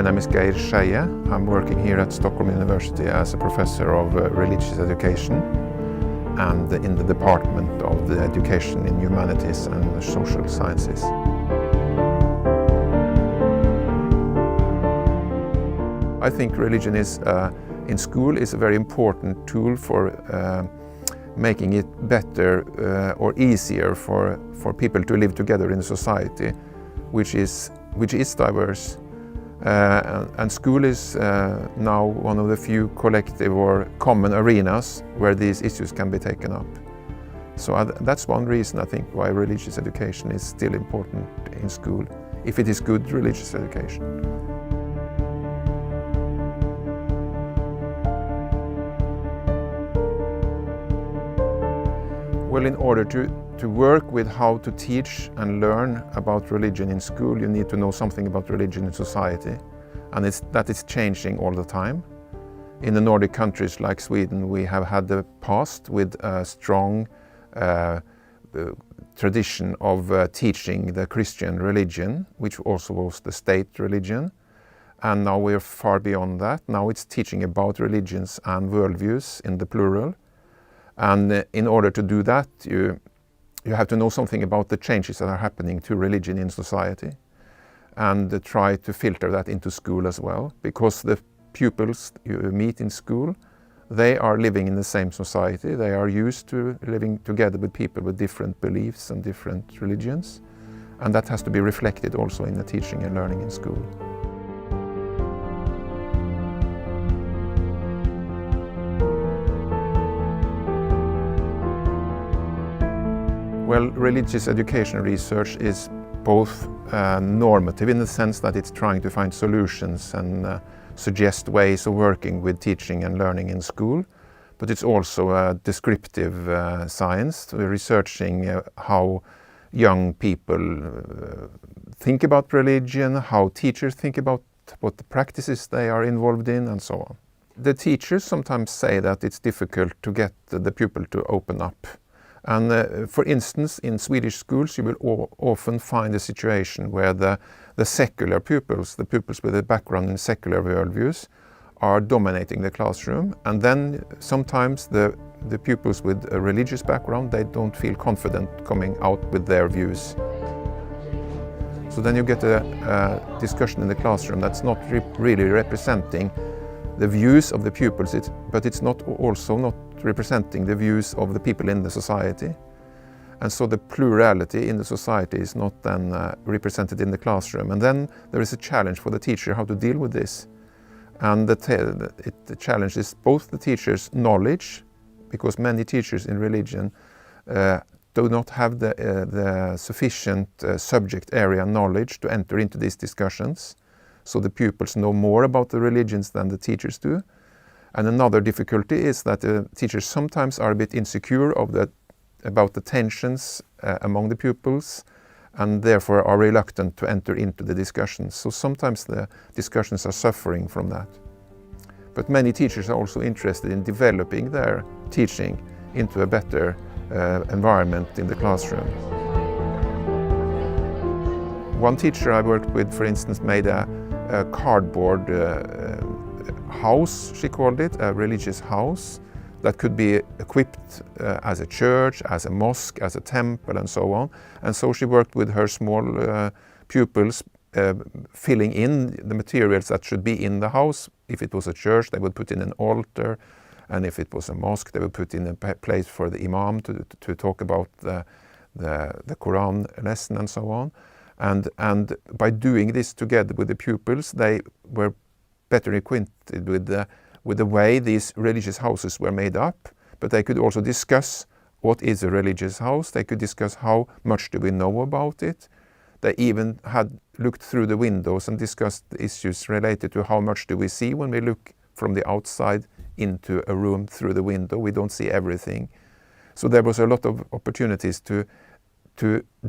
name is Geir Skeie. I'm working here at Stockholm University as a professor of religious education and in the department of the education in humanities and social sciences. I think religion is, in school is a very important tool for making it better or easier for people to live together in a society which is diverse. And school is now one of the few collective or common arenas where these issues can be taken up. So that's one reason I think why religious education is still important in school, if it is good religious education. Well, in order to work with how to teach and learn about religion in school, you need to know something about religion in society, and that is changing all the time. In the Nordic countries like Sweden, we have had the past with a strong tradition of teaching the Christian religion, which also was the state religion. And now we're far beyond that. Now it's teaching about religions and worldviews in the plural. And in order to do that, you have to know something about the changes that are happening to religion in society and try to filter that into school as well, because the pupils you meet in school, they are living in the same society. They are used to living together with people with different beliefs and different religions, and that has to be reflected also in the teaching and learning in school. Well, religious education research is both normative in the sense that it's trying to find solutions and suggest ways of working with teaching and learning in school, but it's also a descriptive science. We're researching how young people think about religion, how teachers think about what the practices they are involved in, and so on. The teachers sometimes say that it's difficult to get the pupil to open up. And for instance, in Swedish schools, you will often find a situation where the secular pupils, the pupils with a background in secular worldviews, are dominating the classroom. And then sometimes the pupils with a religious background, they don't feel confident coming out with their views. So then you get a discussion in the classroom that's not really representing the views of the pupils, but it's also not representing the views of the people in the society. And so the plurality in the society is not then represented in the classroom. And then there is a challenge for the teacher how to deal with this. And the challenge is both the teacher's knowledge, because many teachers in religion do not have the sufficient subject area knowledge to enter into these discussions. So the pupils know more about the religions than the teachers do. And another difficulty is that the teachers sometimes are a bit insecure about the tensions among the pupils, and therefore are reluctant to enter into the discussions. So sometimes the discussions are suffering from that. But many teachers are also interested in developing their teaching into a better environment in the classroom. One teacher I worked with, for instance, made a cardboard house, she called it, a religious house that could be equipped as a church, as a mosque, as a temple, and so on. And so she worked with her small pupils, filling in the materials that should be in the house. If it was a church, they would put in an altar, and if it was a mosque, they would put in a place for the imam to talk about the Quran lesson and so on. And by doing this together with the pupils, they were better acquainted with the way these religious houses were made up, but they could also discuss what is a religious house. They could discuss how much do we know about it. They even had looked through the windows and discussed issues related to how much do we see when we look from the outside into a room through the window. We don't see everything. So there was a lot of opportunities to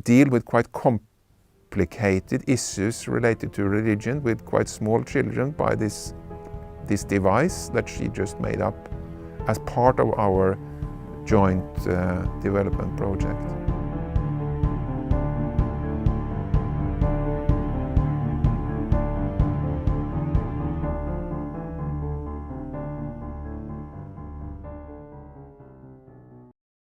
deal with quite complicated issues related to religion with quite small children by this device that she just made up as part of our joint development project.